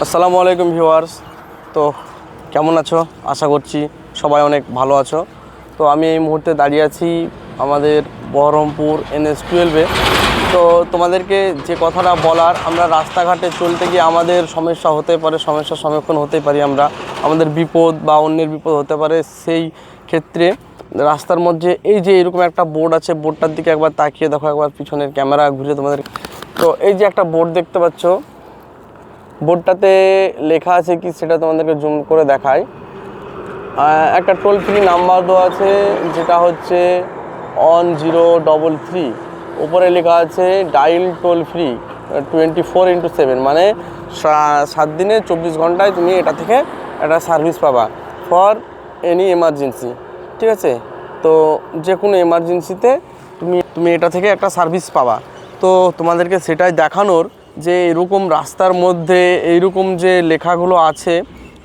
আসসালামু আলাইকুম ভিউয়ার্স। তো কেমন আছো? আশা করছি সবাই অনেক ভালো আছো। তো আমি এই মুহূর্তে দাঁড়িয়ে আছি আমাদের বহরমপুর NH-12-এ। তো তোমাদেরকে যে কথাটা বলার, আমরা রাস্তাঘাটে চলতে গিয়ে আমাদের সমস্যা হতে পারে, সমস্যার সম্মুখীন হতে পারি আমরা, আমাদের বিপদ বা অন্যের বিপদ হতে পারে। সেই ক্ষেত্রে রাস্তার মধ্যে এই যে এরকম একটা বোর্ড আছে, বোর্ডটার দিকে একবার তাকিয়ে দেখো, একবার পিছনের ক্যামেরা ঘুরে তোমাদের। তো এই যে একটা বোর্ড দেখতে পাচ্ছ, বোর্ডটাতে লেখা আছে কি সেটা তোমাদেরকে জুম করে দেখায়। একটা টোল ফ্রি নাম্বার দেওয়া আছে, যেটা হচ্ছে 1033। উপরে লেখা আছে ডাইল টোল ফ্রি 24x7, মানে 7 দিনে 24 ঘন্টায় তুমি এটা থেকে একটা সার্ভিস পাবা ফর এনি এমার্জেন্সি। ঠিক আছে? তো যে কোনো এমার্জেন্সিতে তুমি এটা থেকে একটা সার্ভিস পাবা। তো তোমাদেরকে সেটাই দেখানোর যে এরকম রাস্তার মধ্যে এইরকম যে লেখাগুলো আছে,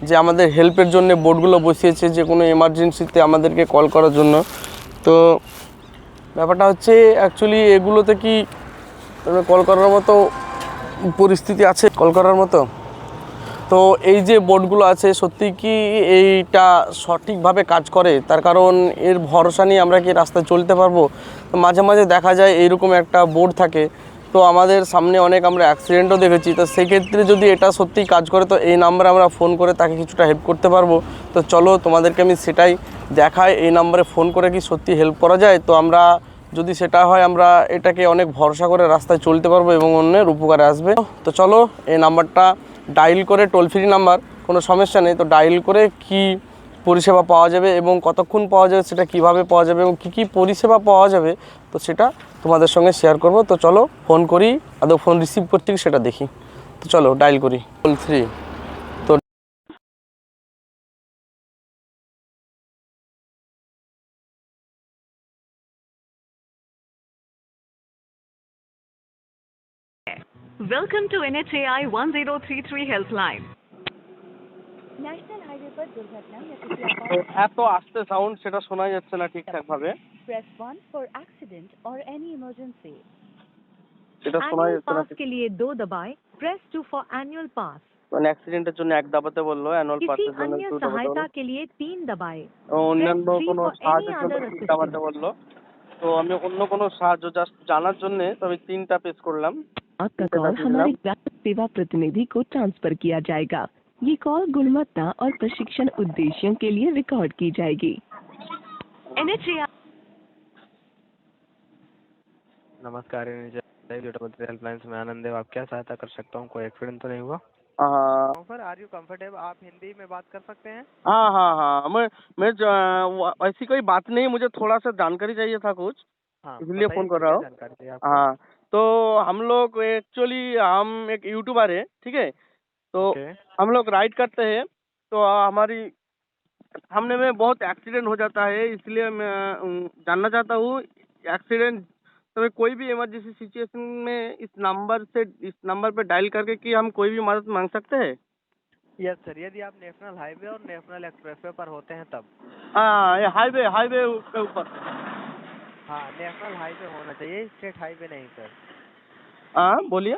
যে আমাদের হেল্পের জন্য বোর্ডগুলো বসিয়েছে যে কোনো এমার্জেন্সিতে আমাদেরকে কল করার জন্য। তো ব্যাপারটা হচ্ছে অ্যাকচুয়ালি এগুলোতে কি কল করার মতো পরিস্থিতি আছে, কল করার মতো? তো এই যে বোর্ডগুলো আছে, সত্যি কি এইটা সঠিকভাবে কাজ করে? তার কারণ এর ভরসা নিয়ে আমরা কি রাস্তায় চলতে পারবো? তো মাঝে মাঝে দেখা যায় এইরকম একটা বোর্ড থাকে, তো আমাদের সামনে অনেক আমরা অ্যাক্সিডেন্টও দেখেছি। তো সেক্ষেত্রে যদি এটা সত্যিই কাজ করে, তো এই নাম্বারে আমরা ফোন করে তাকে কিছুটা হেল্প করতে পারবো। তো চলো তোমাদেরকে আমি সেটাই দেখাই, এই নাম্বারে ফোন করে কি সত্যি হেল্প করা যায়। তো আমরা যদি সেটা হয়, আমরা এটাকে অনেক ভরসা করে রাস্তায় চলতে পারবো এবং অন্যের উপকারে আসবে। তো চলো এই নাম্বারটা ডায়াল করে, টোল ফ্রি নাম্বার, কোনো সমস্যা নেই। তো ডায়াল করে কি পরিষেবা পাওয়া যাবে এবং কতক্ষণ পাওয়া যাবে, সেটা কিভাবে পাওয়া যাবে এবং কী কী পরিষেবা পাওয়া যাবে, তো সেটা তোমাদের সঙ্গে শেয়ার করব। তো চলো ফোন করি, আদৌ ফোন রিসিভ করতে কি সেটা দেখি। তো চলো ডায়াল করি টোল ফ্রি। তো Welcome to NHAI 1033 Helpline. National highway पर दुर्घटना या किसी आपात এত আস্তে সাউন্ড, সেটা শোনা যাচ্ছে না ঠিকঠাকভাবে। प्रेस 1 फॉर एक्सीडेंट और एनी इमरजेंसी। সেটা শোনা एनुअल যাচ্ছে না पास ঠিক। के लिए 2 दबाएं, प्रेस 2 फॉर एनुअल पास। মানে অ্যাক্সিডেন্টের জন্য এক দাবাতে বললো, অ্যানুয়াল किसी পাসের জন্য अन्य টু দাবাতে सहायता বললো, के लिए 3 दबाएं, অন্যান্য प्रेस 3 কোনো फॉर एनी সাহায্যের জন্য अदर তিন দাবাতে असिस्टेंस। বললো। তো আমি অন্য কোনো সাহায্য জাস্ট জানার জন্য তো আমি 3টা প্রেস করলাম। आपका कॉल हमारे ग्राहक सेवा प्रतिनिधि को ट्रांसफर किया जाएगा। ये कॉल गुणवत्ता और प्रशिक्षण उद्देश्यों के लिए रिकॉर्ड की जाएगी। NHAI नमस्कार हेल्पलाइन में आनंद देव, आप क्या सहायता कर सकता हूँ? कोई एक्सीडेंट तो नहीं हुआ? हाँ सर आर यू कंफर्टेबल? आप हिंदी में बात कर सकते हैं? हाँ हाँ हाँ, ऐसी कोई बात नहीं, मुझे थोड़ा सा जानकारी चाहिए था कुछ, हाँ इसलिए बताइए, फोन कर रहा क्या हूँ। जानकारी चाहिए आपको? हाँ, तो हम लोग एक्चुअली हम एक यूट्यूबर है, ठीक है? तो ओके। हम लोग राइड करते हैं, तो हमारी सामने में बहुत एक्सीडेंट हो जाता है, इसलिए मैं जानना चाहता हूँ एक्सीडेंट तो कोई भी इमरजेंसी सिचुएशन में इस नंबर पे डायल करके कि हम कोई भी मदद मांग सकते हैं। यस सर, यदि आप नेशनल हाईवे और नेशनल एक्सप्रेसवे पर होते हैं तब। हाँ, ये हाईवे हाईवे के ऊपर। हाँ, नेशनल हाईवे होना चाहिए, स्टेट हाईवे नहीं सर। हाँ बोलिए।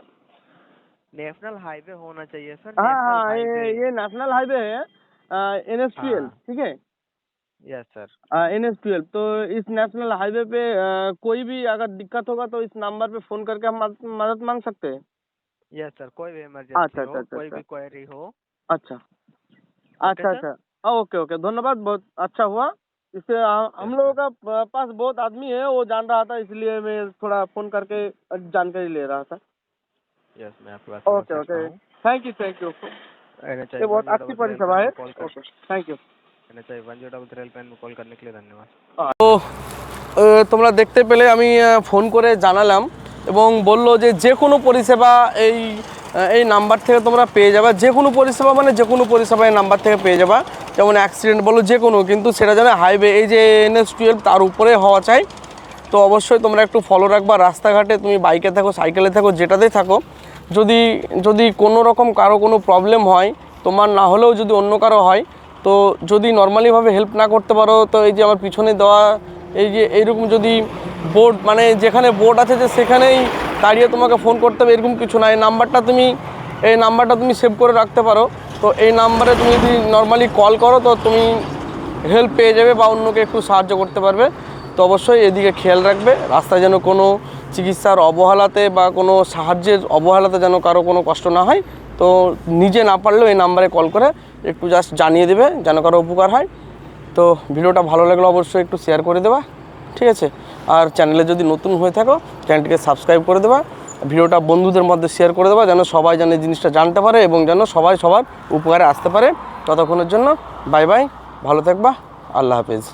नेशनल हाईवे होना चाहिए सर, हाँ नेशनल हाँ, हाईवे। ये नेशनल हाईवे है, NH-12, हाँ। ठीक है? Yes sir. NH-12, तो इस नेशनल हाईवे पे कोई भी अगर दिक्कत होगा तो इस नंबर पे फोन करके हम मदद मांग सकते हैं। यस सर, कोई भी अच्छा इमरजेंसी अच्छा हो, अच्छा कोई अच्छा भी क्वेरी हो। अच्छा अच्छा सर? अच्छा, ओके ओके, धन्यवाद, बहुत अच्छा हुआ। इससे हम यस लोगों सर। का पास बहुत आदमी है, वो जान रहा था, इसलिए मैं थोड़ा फोन करके जानकारी ले रहा था। यस, मैं आपकी बात समझ ओके सकता ओके, हूँ। Thank you. NHAI ये बहुत अच्छी 1033 परिसेवा हेल्पलाइन है। में कॉल कर okay, thank you. NHAI 1033 helpline में कॉल करने के लिए धन्यवाद। তো তোমরা দেখতে পেলে আমি ফোন করে জানালাম এবং বললো যে যে কোনো পরিষেবা এই নাম্বার থেকে তোমরা পেয়ে যাবে। যে কোনো পরিষেবা মানে যে কোনো পরিষেবা এই নাম্বার থেকে পেয়ে যাবা, যেমন অ্যাক্সিডেন্ট বলো যে কোনো, কিন্তু সেটা যেন হাইওয়ে এই যে NH-12 তার উপরে হওয়া চাই। তো অবশ্যই তোমরা একটু ফলো রাখবা। রাস্তাঘাটে তুমি বাইকে থাকো, সাইকেলে থাকো, যেটাতেই থাকো, যদি যদি কোনো রকম কারো কোনো প্রবলেম হয়, তোমার না হলেও যদি অন্য কারো হয়, তো যদি নর্মালিভাবে হেল্প না করতে পারো, তো এই যে আমার পিছনে দেওয়া এই যে এইরকম যদি বোর্ড, মানে যেখানে বোর্ড আছে যে সেখানেই দাঁড়িয়ে তোমাকে ফোন করতে হবে এরকম কিছু না। এই নাম্বারটা তুমি এই নাম্বারটা তুমি সেভ করে রাখতে পারো। তো এই নাম্বারে তুমি যদি নর্মালি কল করো তো তুমি হেল্প পেয়ে যাবে বা অন্যকে একটু সাহায্য করতে পারবে। তো অবশ্যই এদিকে খেয়াল রাখবে, রাস্তায় যেন কোনো চিকিৎসার অবহেলাতে বা কোনো সাহায্যের অবহেলাতে যেন কারো কোনো কষ্ট না হয়। তো নিজে না পারলেও এই নাম্বারে কল করে একটু জাস্ট জানিয়ে দেবে যেন কারো উপকার হয়। তো ভিডিওটা ভালো লাগলে অবশ্যই একটু শেয়ার করে দেবা, ঠিক আছে। আর চ্যানেলে যদি নতুন হয়ে থাকো চ্যানেলটিকে সাবস্ক্রাইব করে দেবা, ভিডিওটা বন্ধুদের মধ্যে শেয়ার করে দেবা যেন সবাই যেন এই জিনিসটা জানতে পারে এবং যেন সবাই সবার উপকারে আসতে পারে। ততক্ষণের জন্য বাই বাই, ভালো থাকবা, আল্লাহ হাফেজ।